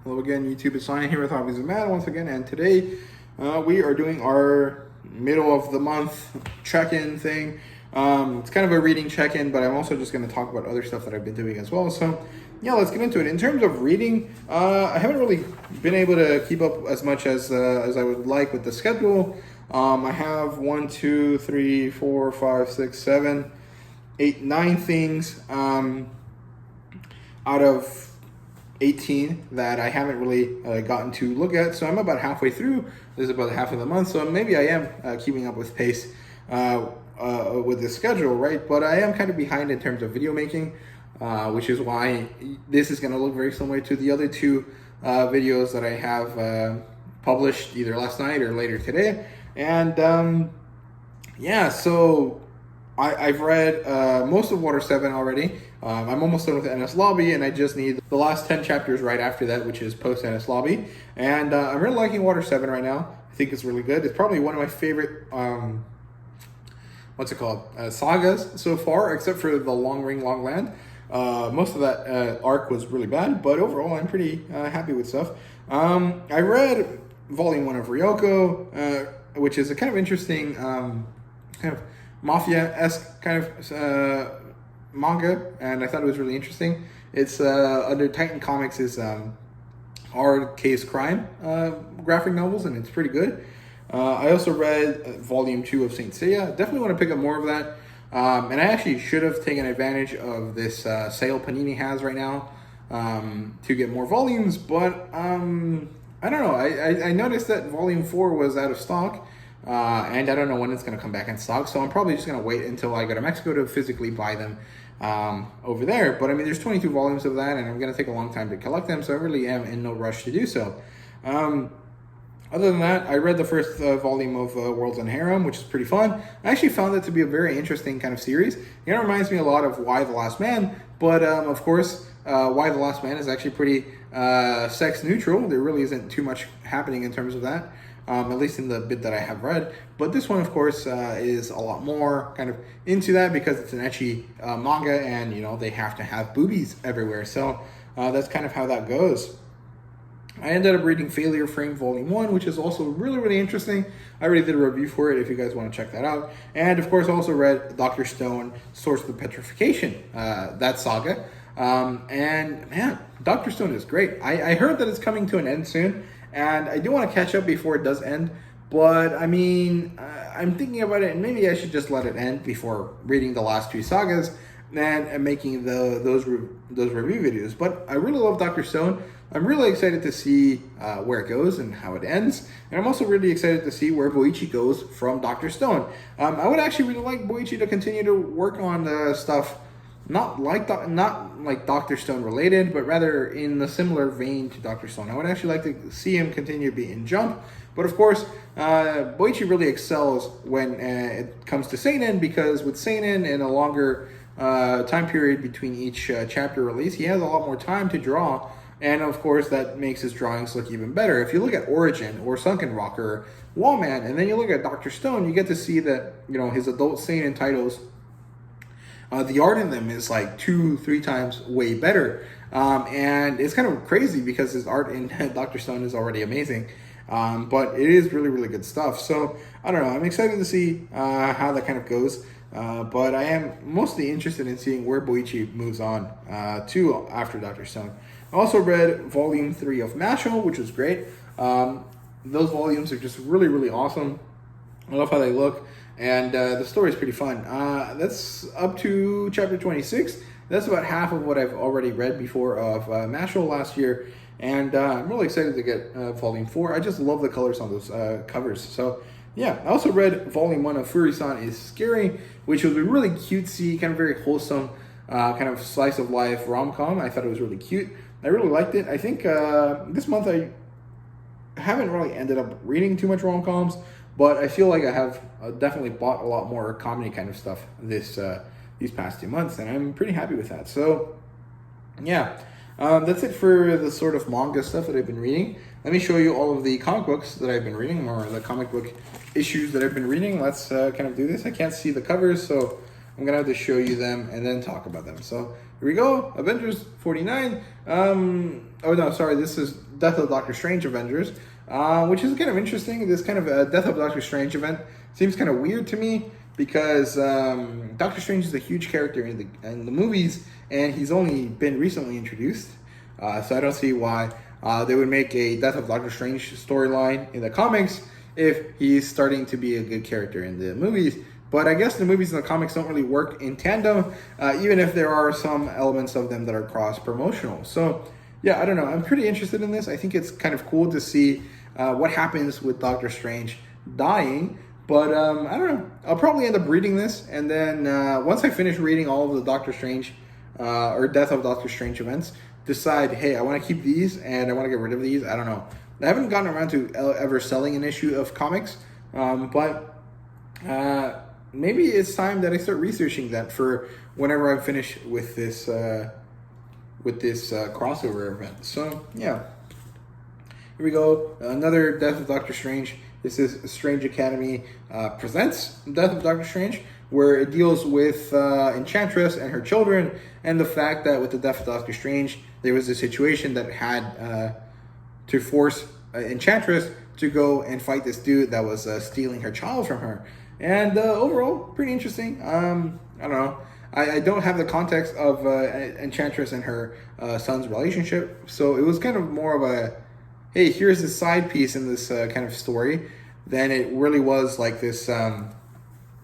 Hello again, YouTube. It's Signing here with Hobbies of Matt once again, and today we are doing our middle of the month check-in thing. It's kind of a reading check-in, but I'm also just going to talk about other stuff that I've been doing as well. So yeah, let's get into it. In terms of reading, I haven't really been able to keep up as much as I would like with the schedule. I have 1, 2, 3, 4, 5, 6, 7, 8, 9 things out of 18 that I haven't really gotten to look at. So I'm about halfway through. This is about half of the month. So maybe I am keeping up with pace with this schedule, right? But I am kind of behind in terms of video making, which is why this is going to look very similar to the other two videos that I have published either last night or later today. And yeah, so I've read most of Water 7 already. I'm almost done with NS Lobby, and I just need the last 10 chapters right after that, which is post NS Lobby. And I'm really liking Water 7 right now. I think it's really good. It's probably one of my favorite, sagas so far, except for the Long Ring, Long Land. Most of that arc was really bad, but overall I'm pretty happy with stuff. I read Volume 1 of Ryoko, which is a kind of interesting kind of mafia-esque kind of manga, and I thought it was really interesting. It's under Titan Comics' hard case crime graphic novels, and it's pretty good. I also read Volume 2 of Saint Seiya. Definitely want to pick up more of that. And I actually should have taken advantage of this sale Panini has right now to get more volumes, but I don't know. I noticed that Volume 4 was out of stock. And I don't know when it's going to come back in stock, so I'm probably just going to wait until I go to Mexico to physically buy them over there. But I mean, there's 22 volumes of that, and I'm going to take a long time to collect them, so I really am in no rush to do so. Other than that, I read the first volume of Worlds and Harem, which is pretty fun. I actually found that to be a very interesting kind of series. It kind of reminds me a lot of Why the Last Man, but of course, Why the Last Man is actually pretty sex neutral. There really isn't too much happening in terms of that. At least in the bit that I have read. But this one, of course, is a lot more kind of into that because it's an ecchi manga, and, you know, they have to have boobies everywhere. So that's kind of how that goes. I ended up reading Failure Frame Volume 1, which is also really, really interesting. I already did a review for it if you guys want to check that out. And, of course, I also read Dr. Stone, Source of the Petrification, that saga. And, man, Dr. Stone is great. I heard that it's coming to an end soon. And I do want to catch up before it does end, but I mean, I'm thinking about it, and maybe I should just let it end before reading the last two sagas and making those review videos. But I really love Dr. Stone. I'm really excited to see where it goes and how it ends, and I'm also really excited to see where Boichi goes from Dr. Stone. I would actually really like Boichi to continue to work on stuff not like Dr. Stone related, but rather in the similar vein to Dr. Stone. I would actually like to see him continue to be in Jump, but of course, Boichi really excels when it comes to seinen, because with seinen and a longer time period between each chapter release, he has a lot more time to draw, and of course that makes his drawings look even better. If you look at Origin or Sunken Rock or Wallman, and then you look at Dr. Stone, you get to see that, you know, his adult seinen titles, the art in them is like 2-3 times way better. And it's kind of crazy because his art in Dr. Stone is already amazing. But it is really, really good stuff. So, I don't know. I'm excited to see how that kind of goes. But I am mostly interested in seeing where Boichi moves on to after Dr. Stone. I also read Volume 3 of Mashle, which was great. Those volumes are just really, really awesome. I love how they look. And the story is pretty fun. That's up to chapter 26. That's about half of what I've already read before of Mashle last year. And I'm really excited to get Volume 4. I just love the colors on those covers. So, yeah. I also read Volume 1 of Furi-san is Scary, which was a really cutesy, kind of very wholesome, kind of slice of life rom-com. I thought it was really cute. I really liked it. I think this month I haven't really ended up reading too much rom-coms, but I feel like I have definitely bought a lot more comedy kind of stuff these past 2 months, and I'm pretty happy with that. So, yeah, that's it for the sort of manga stuff that I've been reading. Let me show you all of the comic books that I've been reading, or the comic book issues that I've been reading. Let's kind of do this. I can't see the covers, so I'm I'm gonna have to show you them and then talk about them. So here we go, Avengers 49. Oh no, sorry, this is Death of Doctor Strange Avengers, which is kind of interesting. This kind of Death of Doctor Strange event seems kind of weird to me because Doctor Strange is a huge character in the movies, and he's only been recently introduced. So I don't see why they would make a Death of Doctor Strange storyline in the comics if he's starting to be a good character in the movies. But I guess the movies and the comics don't really work in tandem, even if there are some elements of them that are cross-promotional. So, yeah, I don't know. I'm pretty interested in this. I think it's kind of cool to see what happens with Doctor Strange dying. But I don't know. I'll probably end up reading this. And then once I finish reading all of the Doctor Strange or Death of Doctor Strange events, decide, hey, I want to keep these and I want to get rid of these. I don't know. I haven't gotten around to ever selling an issue of comics. But maybe it's time that I start researching that for whenever I finish with this crossover event. So yeah, here we go. Another Death of Doctor Strange. This is Strange Academy presents Death of Doctor Strange, where it deals with Enchantress and her children, and the fact that with the Death of Doctor Strange, there was a situation that had to force Enchantress to go and fight this dude that was stealing her child from her. And overall, pretty interesting. I don't know. I don't have the context of Enchantress and her son's relationship. So it was kind of more of a, hey, here's the side piece in this kind of story, than it really was like this kind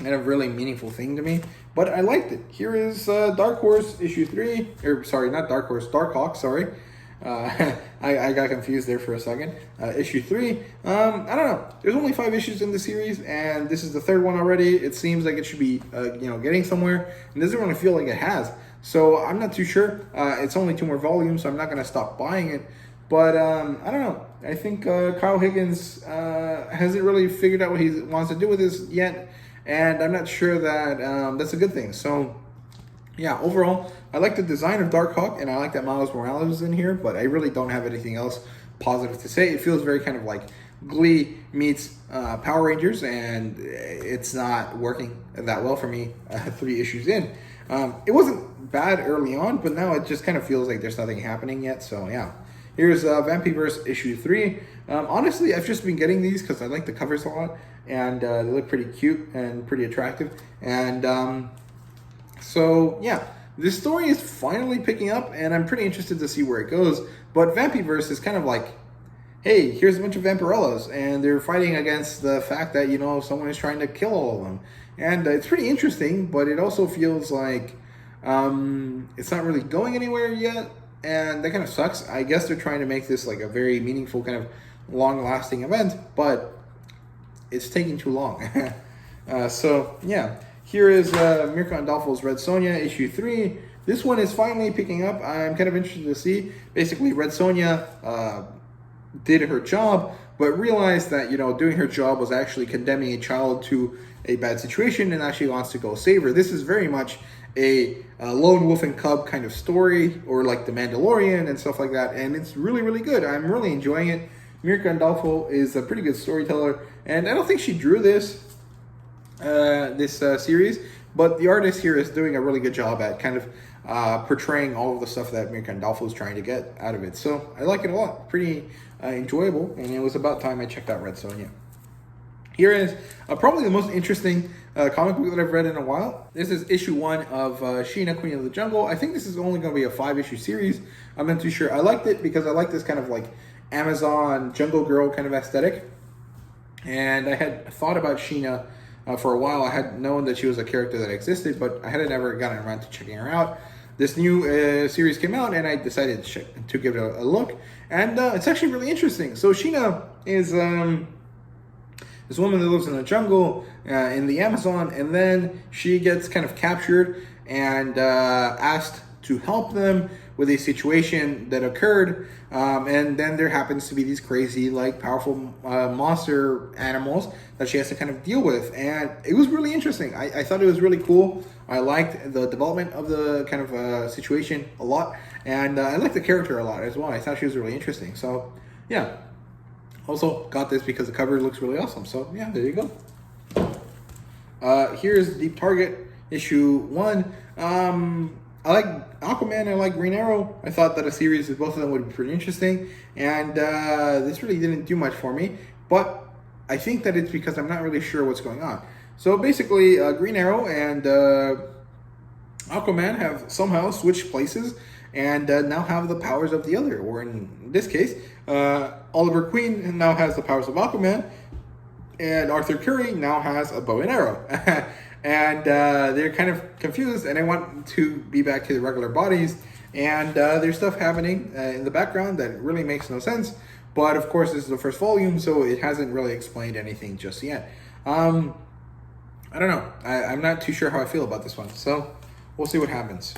of really meaningful thing to me. But I liked it. Here is Dark Horse issue 3. Or sorry, not Dark Horse, Dark Hawk, sorry. I got confused there for a second. Issue 3. I don't know. There's only 5 issues in the series, and this is the 3rd one already. It seems like it should be, getting somewhere, and doesn't really feel like it has. So I'm not too sure. It's only 2 more volumes, so I'm not going to stop buying it. But I don't know. I think Kyle Higgins hasn't really figured out what he wants to do with this yet, and I'm not sure that that's a good thing. So yeah, overall, I like the design of Darkhawk, and I like that Miles Morales is in here, but I really don't have anything else positive to say. It feels very kind of like Glee meets Power Rangers, and it's not working that well for me 3 issues in. It wasn't bad early on, but now it just kind of feels like there's nothing happening yet, so yeah. Here's Vampyverse issue 3. Honestly, I've just been getting these because I like the covers a lot, and they look pretty cute and pretty attractive, and so yeah, this story is finally picking up, and I'm pretty interested to see where it goes. But Vampyverse is kind of like, hey, here's a bunch of Vampirellas, and they're fighting against the fact that, someone is trying to kill all of them. And it's pretty interesting, but it also feels like it's not really going anywhere yet, and that kind of sucks. I guess they're trying to make this like a very meaningful kind of long-lasting event, but it's taking too long. So yeah. Here is Mirka Andolfo's Red Sonja, issue 3. This one is finally picking up. I'm kind of interested to see. Basically, Red Sonja did her job, but realized that, doing her job was actually condemning a child to a bad situation, and actually wants to go save her. This is very much a lone wolf and cub kind of story, or like The Mandalorian and stuff like that, and it's really, really good. I'm really enjoying it. Mirka Andolfo is a pretty good storyteller, and I don't think she drew this series, but the artist here is doing a really good job at kind of portraying all of the stuff that Mirka Andolfo is trying to get out of it. So I like it a lot. Pretty enjoyable, and it was about time I checked out Red Sonja. Here is probably the most interesting comic book that I've read in a while. This is issue 1 of Sheena, Queen of the Jungle. I think this is only going to be a 5-issue series. I'm not too sure. I liked it because I like this kind of like Amazon Jungle Girl kind of aesthetic, and I had thought about Sheena for a while. I had known that she was a character that existed, but I hadn't ever gotten around to checking her out. This new series came out, and I decided to give it a look, and it's actually really interesting. So Sheena is this woman that lives in the jungle in the Amazon, and then she gets kind of captured and asked to help them with a situation that occurred, and then there happens to be these crazy, like, powerful monster animals that she has to kind of deal with, and it was really interesting. I thought it was really cool. I liked the development of the kind of situation a lot, and I liked the character a lot as well. I thought she was really interesting, so yeah. Also got this because the cover looks really awesome, so yeah, there you go. Here's Deep Target issue 1. I like Aquaman, I like Green Arrow. I thought that a series of both of them would be pretty interesting, and this really didn't do much for me, but I think that it's because I'm not really sure what's going on. So basically, Green Arrow and Aquaman have somehow switched places and now have the powers of the other, or in this case, Oliver Queen now has the powers of Aquaman, and Arthur Curry now has a bow and arrow. And they're kind of confused, and they want to be back to their regular bodies, and there's stuff happening in the background that really makes no sense, but of course this is the first volume, so it hasn't really explained anything just yet. I don't know, I'm not too sure how I feel about this one, so we'll see what happens.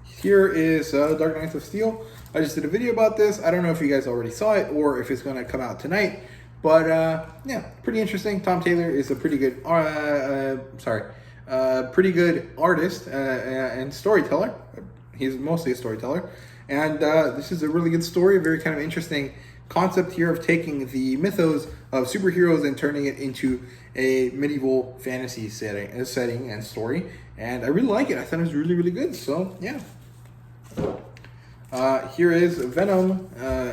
Here is Dark Knights of Steel. I just did a video about this. I don't know if you guys already saw it or if it's going to come out tonight, but yeah, pretty interesting. Tom Taylor is a pretty good pretty good artist and storyteller. He's mostly a storyteller, and this is a really good story. A very kind of interesting concept here of taking the mythos of superheroes and turning it into a medieval fantasy setting and story. And I really like it. I thought it was really, really good. So yeah. Here is Venom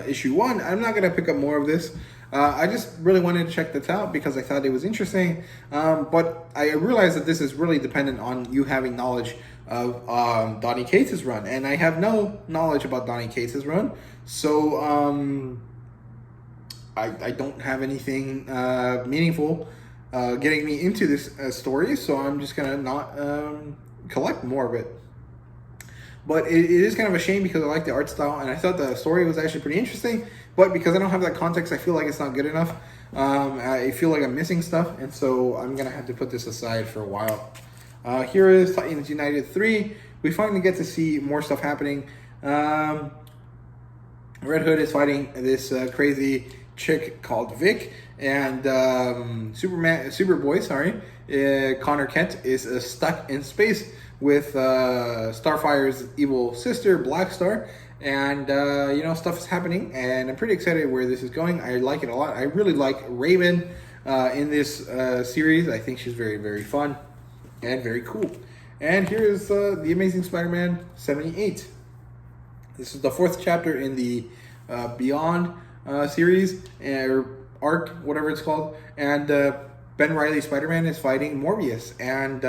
issue 1. I'm not gonna pick up more of this. I just really wanted to check this out because I thought it was interesting. But I realized that this is really dependent on you having knowledge of Donny Cates' run, and I have no knowledge about Donny Cates' run, so I don't have anything meaningful getting me into this story, so I'm just gonna not collect more of it. But it is kind of a shame because I like the art style, and I thought the story was actually pretty interesting, but because I don't have that context, I feel like it's not good enough. I feel like I'm missing stuff, and so I'm gonna have to put this aside for a while. Here is Titans United 3. We finally get to see more stuff happening. Red Hood is fighting this crazy chick called Vic, and Superboy, Connor Kent is stuck in space with Starfire's evil sister, Black Star, and stuff is happening, and I'm pretty excited where this is going. I like it a lot. I really like Raven in this series. I think she's very, very fun and very cool. And here is The Amazing Spider-Man 78. This is the 4th chapter in the Beyond series, or arc, whatever it's called, and Ben Reilly Spider-Man is fighting Morbius, and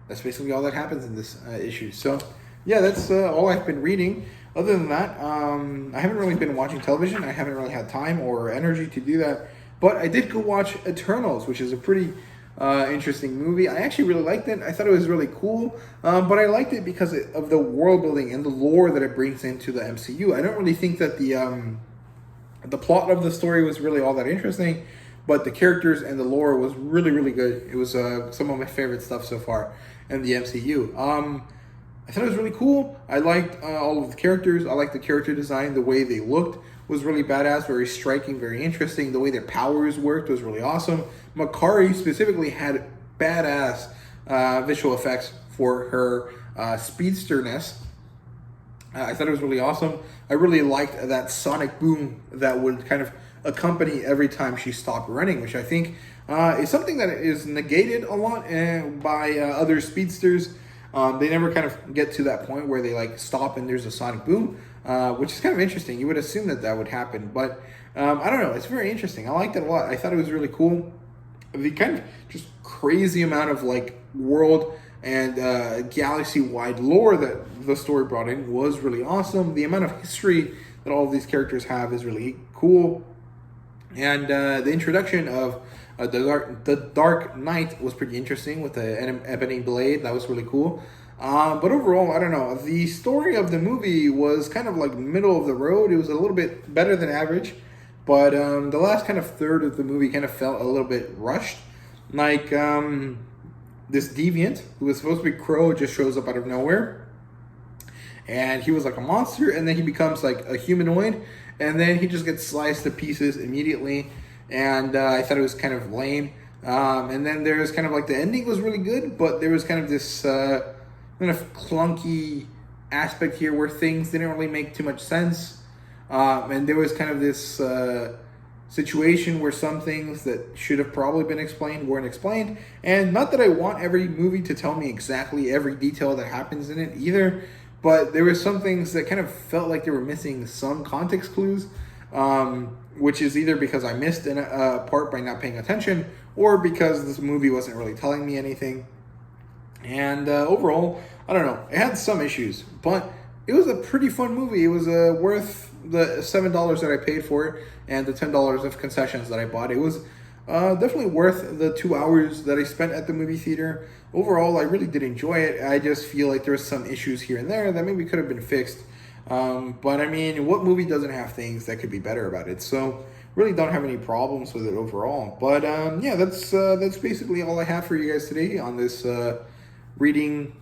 that's basically all that happens in this issue. So yeah, that's all I've been reading. Other than that, I haven't really been watching television. I haven't really had time or energy to do that, but I did go watch Eternals, which is a pretty interesting movie. I actually really liked it. I thought it was really cool, but I liked it because of the world building and the lore that it brings into the MCU. I don't really think that the plot of the story was really all that interesting, but the characters and the lore was really, really good. It was some of my favorite stuff so far in the MCU. I thought it was really cool. I liked all of the characters. I liked the character design. The way they looked was really badass, very striking, very interesting. The way their powers worked was really awesome. Makari specifically had badass visual effects for her speedsterness. I thought it was really awesome. I really liked that sonic boom that would kind of accompany every time she stopped running, which I think is something that is negated a lot by other speedsters. They never kind of get to that point where they like stop and there's a sonic boom, which is kind of interesting. You would assume that that would happen, but I don't know. It's very interesting. I liked it a lot. I thought it was really cool. The kind of just crazy amount of like world and galaxy-wide lore that the story brought in was really awesome. The amount of history that all of these characters have is really cool. And the introduction of the Dark Knight was pretty interesting with the ebony blade. That was really cool. But overall, I don't know. The story of the movie was kind of like middle of the road. It was a little bit better than average. But the last kind of third of the movie kind of felt a little bit rushed. Like this deviant, who was supposed to be Crow, just shows up out of nowhere. And he was like a monster, and then he becomes like a humanoid. And then he just gets sliced to pieces immediately. And I thought it was kind of lame. And then there's kind of like the ending was really good, but there was kind of this kind of clunky aspect here where things didn't really make too much sense. And there was kind of this situation where some things that should have probably been explained weren't explained. And not that I want every movie to tell me exactly every detail that happens in it either, but there were some things that kind of felt like they were missing some context clues, which is either because I missed a part by not paying attention, or because this movie wasn't really telling me anything. And overall, I don't know, it had some issues, but it was a pretty fun movie. It was worth the $7 that I paid for it and the $10 of concessions that I bought. It was definitely worth the 2 hours that I spent at the movie theater. Overall, I really did enjoy it. I just feel like there was some issues here and there that maybe could have been fixed. But I mean, what movie doesn't have things that could be better about it? So really don't have any problems with it overall. But yeah, that's basically all I have for you guys today on this reading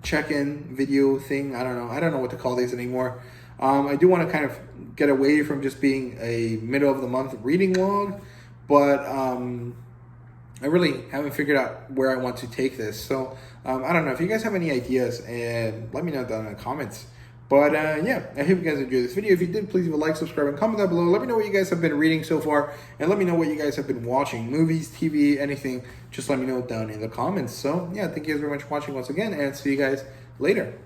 check-in video thing. I don't know what to call these anymore. I do want to kind of get away from just being a middle of the month reading log, but I really haven't figured out where I want to take this. So I don't know if you guys have any ideas, and let me know down in the comments. But yeah, I hope you guys enjoyed this video. If you did, please leave a like, subscribe, and comment down below. Let me know what you guys have been reading so far, and let me know what you guys have been watching. Movies, TV, anything. Just let me know down in the comments. So yeah, thank you guys very much for watching once again, and see you guys later.